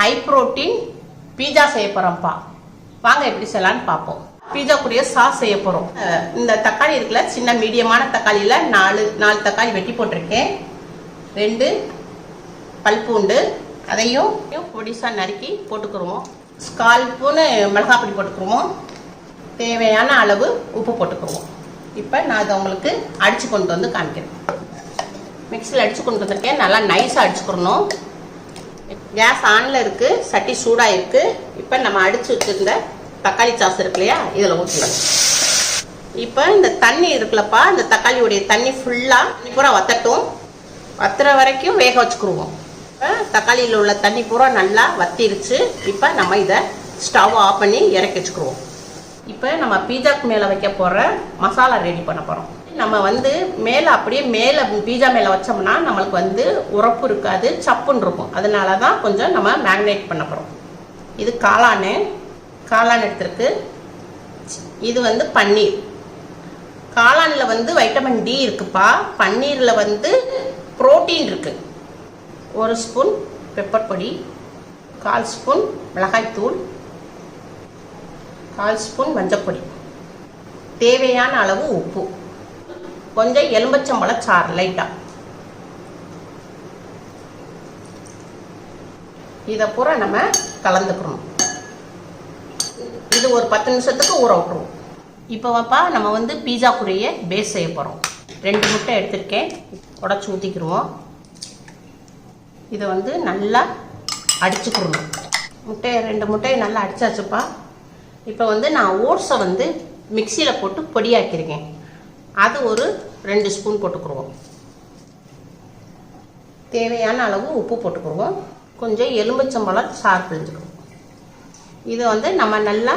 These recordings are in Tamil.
ஹை ப்ரோட்டீன் பீஸா செய்ய போகிறோம்ப்பா. வாங்க எப்படி செய்யலான்னு பார்ப்போம். பீஸாக்குரிய சாஸ் செய்ய போகிறோம். இந்த தக்காளி இருக்குல்ல, சின்ன மீடியமான தக்காளியில் நாலு தக்காளி வெட்டி போட்டிருக்கேன். 2 பல் பூண்டு, அதையும் பொடிசாக நறுக்கி போட்டுக்குருவோம். 1/4 ஸ்பூனு மிளகாய் பொடி போட்டுக்குருவோம். தேவையான அளவு உப்பு போட்டுக்குருவோம். இப்போ நான் அதை உங்களுக்கு அடித்து கொண்டு வந்து காமிக்கிறேன். மிக்சியில் அடித்து கொண்டு வந்திருக்கேன். நல்லா நைஸாக அடிச்சுக்கிறணும். கேஸ் ஆனில் இருக்குது, சட்டி சூடாக இருக்குது. இப்போ நம்ம அடித்து வச்சுருந்த தக்காளி சாஸ் இருக்கு இல்லையா, இதில் ஊற்றலாம். இப்போ இந்த தண்ணி இருக்குல்லப்பா, இந்த தக்காளியுடைய தண்ணி ஃபுல்லாக பூரா வத்தட்டும். வத்துற வரைக்கும் வேக வச்சுக்கிடுவோம். இப்போ தக்காளியில் உள்ள தண்ணி பூரா நல்லா வத்திருச்சு. இப்போ நம்ம இதை ஸ்டவ் ஆஃப் பண்ணி இறக்கி வச்சுக்கிடுவோம். இப்போ நம்ம பீஸாக்கு மேலே வைக்க போகிற மசாலா ரெடி பண்ண போகிறோம். நம்ம மேலே அப்படியே மேலே பீஸா மேலே வச்சோம்னா நம்மளுக்கு உரப்பு இருக்காது, சப்புன்னு இருக்கும். அதனால தான் கொஞ்சம் நம்ம மேக்னேட் பண்ண போகிறோம். இது காளான் எடுத்துருக்கு. இது பன்னீர். காளானில் வைட்டமின் டி இருக்குப்பா. பன்னீரில் புரோட்டீன் இருக்குது. 1 ஸ்பூன் பெப்பர் பொடி, 1/4 ஸ்பூன் மிளகாய்த்தூள், 1/4 ஸ்பூன் மஞ்சப்பொடி, தேவையான அளவு உப்பு, கொஞ்சம் எலும்பச்சம்பழ சாறு லைட்டாக. இதை பூரா நம்ம கலந்துக்கணும். இது ஒரு 10 நிமிஷத்துக்கு ஊற விட்டுருவோம். இப்போப்பா நம்ம பீஸாக்குரிய பேஸ் செய்ய போகிறோம். 2 முட்டை எடுத்திருக்கேன், உடச்சி ஊற்றிக்கிடுவோம். இதை நல்லா அடிச்சுக்கிடணும். 2 முட்டையை நல்லா அடிச்சாச்சுப்பா. இப்போ நான் ஓட்ஸை மிக்சியில் போட்டு பொடியாக்கியிருக்கேன். அது ஒரு 2 ஸ்பூன் போட்டுக்குருவோம். தேவையான அளவு உப்பு போட்டுக்குருவோம். கொஞ்சம் எலும்பச்சம்பழம் சாறு பிழிஞ்சுக்குருவோம். இது நம்ம நல்லா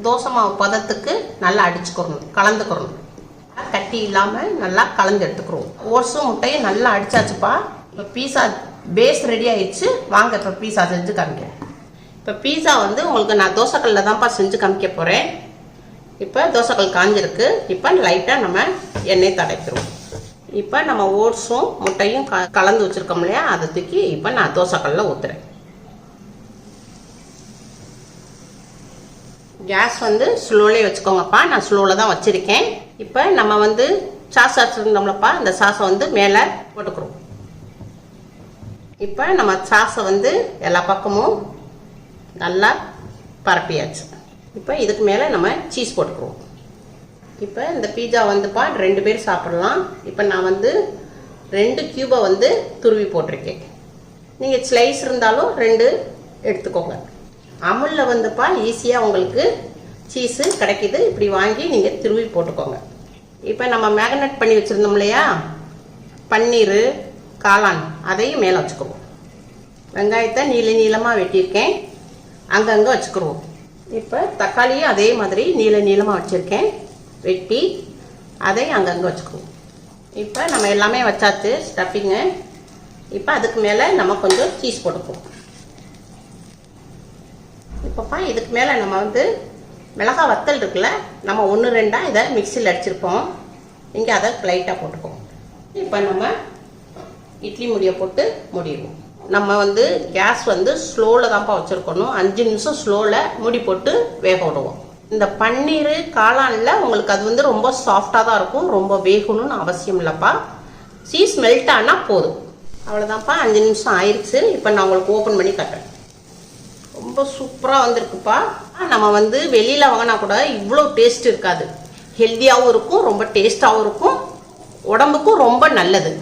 தோசை மாவு பதத்துக்கு நல்லா அடிச்சுக்கிறணும், கலந்துக்கிறணும். கட்டி இல்லாமல் நல்லா கலந்து எடுத்துக்கிறோம். ஓட்ஸும் முட்டையும் நல்லா அடிச்சாச்சுப்பா. இப்போ பீஸா பேஸ் ரெடி ஆயிடுச்சு. வாங்க இப்போ பீஸா செஞ்சு காமிக்கிறேன். இப்போ பீஸா உங்களுக்கு நான் தோசைக்கல்லில் தான்ப்பா செஞ்சு காமிக்க போகிறேன். இப்போ தோசைக்கல் காஞ்சிருக்கு. இப்போ லைட்டாக நம்ம எண்ணெய் தடவிக்கிறோம். இப்போ நம்ம ஓட்ஸும் முட்டையும் கலந்து வச்சுருக்கோம் இல்லையா, அதை தூக்கி இப்போ நான் தோசைக்கல்லில் ஊற்றுறேன். கேஸ் ஸ்லோலே வச்சுக்கோங்கப்பா. நான் ஸ்லோவில் தான் வச்சுருக்கேன். இப்போ நம்ம சாஸ் வச்சுருந்தோம்லப்பா, இந்த சாஸை மேலே போட்டுக்கிறோம். இப்போ நம்ம சாஸை எல்லா பக்கமும் நல்லா பரப்பியாச்சு. இப்போ இதுக்கு மேலே நம்ம சீஸ் போட்டுக்குவோம். இப்போ இந்த பீஸா 2 பேர் சாப்பிடலாம். இப்போ நான் 2 கியூபை துருவி போட்டிருக்கேன். நீங்கள் ஸ்லைஸ் இருந்தாலும் 2 எடுத்துக்கோங்க. அமுலில் ஈஸியாக உங்களுக்கு சீஸு கிடைக்கிது. இப்படி வாங்கி நீங்கள் துருவி போட்டுக்கோங்க. இப்போ நம்ம மேக்னேட் பண்ணி வச்சுருந்தோம் இல்லையா, பன்னீர், காளான், அதையும் மேலே வச்சுக்குவோம். வெங்காயத்தை நீளமாக வெட்டியிருக்கேன், அங்கங்கே வச்சுக்கிடுவோம். இப்போ தக்காளியும் அதே மாதிரி நீளமாக வச்சுருக்கேன், வெட்டி அதை அங்கங்கே வச்சுக்குவோம். இப்போ நம்ம எல்லாமே வச்சாச்சு ஸ்டஃபிங்கு. இப்போ அதுக்கு மேலே நம்ம கொஞ்சம் சீஸ் போட்டுக்குவோம். இப்போப்பா இதுக்கு மேலே நம்ம மிளகாய் வத்தல் இருக்குல்ல, நம்ம 1-2 இதை மிக்சியில் அடிச்சிருப்போம். இங்கே அதை லைட்டாக போட்டுக்குவோம். இப்போ நம்ம இட்லி மூடியை போட்டு மூடிடுவோம். நம்ம கேஸ் ஸ்லோவில் தான்ப்பா வச்சுருக்கணும். 5 நிமிஷம் ஸ்லோவில் மூடி போட்டு வேக விடுவோம். இந்த பன்னீர் காளானில் உங்களுக்கு அது ரொம்ப சாஃப்டாக தான் இருக்கும். ரொம்ப வேகணும்னு அவசியம் இல்லைப்பா. சீஸ் மெல்ட் ஆனால் போதும். அவ்வளோதான்ப்பா. 5 நிமிஷம் ஆயிடுச்சு. இப்போ நான் உங்களுக்கு ஓப்பன் பண்ணி காட்டுறேன். ரொம்ப சூப்பராக வந்திருக்குப்பா. நம்ம வெளியில் வாங்கினா கூட இவ்வளோ டேஸ்ட் இருக்காது. ஹெல்த்தியாகவும் இருக்கும், ரொம்ப டேஸ்ட்டாகவும் இருக்கும், உடம்புக்கும் ரொம்ப நல்லது.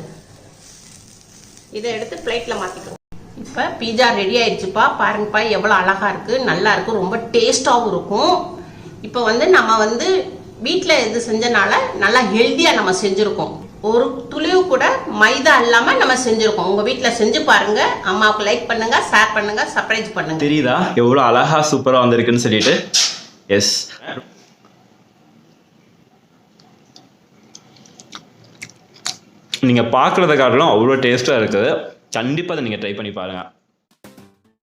இதை எடுத்து பிளேட்டில் மாற்றிக்கிறோம். இப்போ பீஸா ரெடி ஆயிடுச்சுப்பா. பாருங்கப்பா எவ்வளோ அழகாக இருக்குது, நல்லா இருக்கும், ரொம்ப டேஸ்ட்டாகவும் இருக்கும். இப்போ நம்ம வீட்டில் இது செஞ்சனால நல்லா ஹெல்த்தியாக நம்ம செஞ்சுருக்கோம். ஒரு துளிவு கூட மைதா இல்லாமல் நம்ம செஞ்சுருக்கோம். உங்கள் வீட்டில் செஞ்சு பாருங்க. அம்மாவுக்கு லைக் பண்ணுங்க, ஷேர் பண்ணுங்க, சப்ஸ்கிரைப் பண்ணுங்க. தெரியுதா எவ்வளோ அழகாக சூப்பராக வந்திருக்குன்னு சொல்லிட்டு. எஸ், நீங்கள் பார்க்குறத காட்டிலும் அவ்வளோ டேஸ்ட்டாக இருக்குது. கண்டிப்பாக அதை நீங்கள் ட்ரை பண்ணி பாருங்கள்.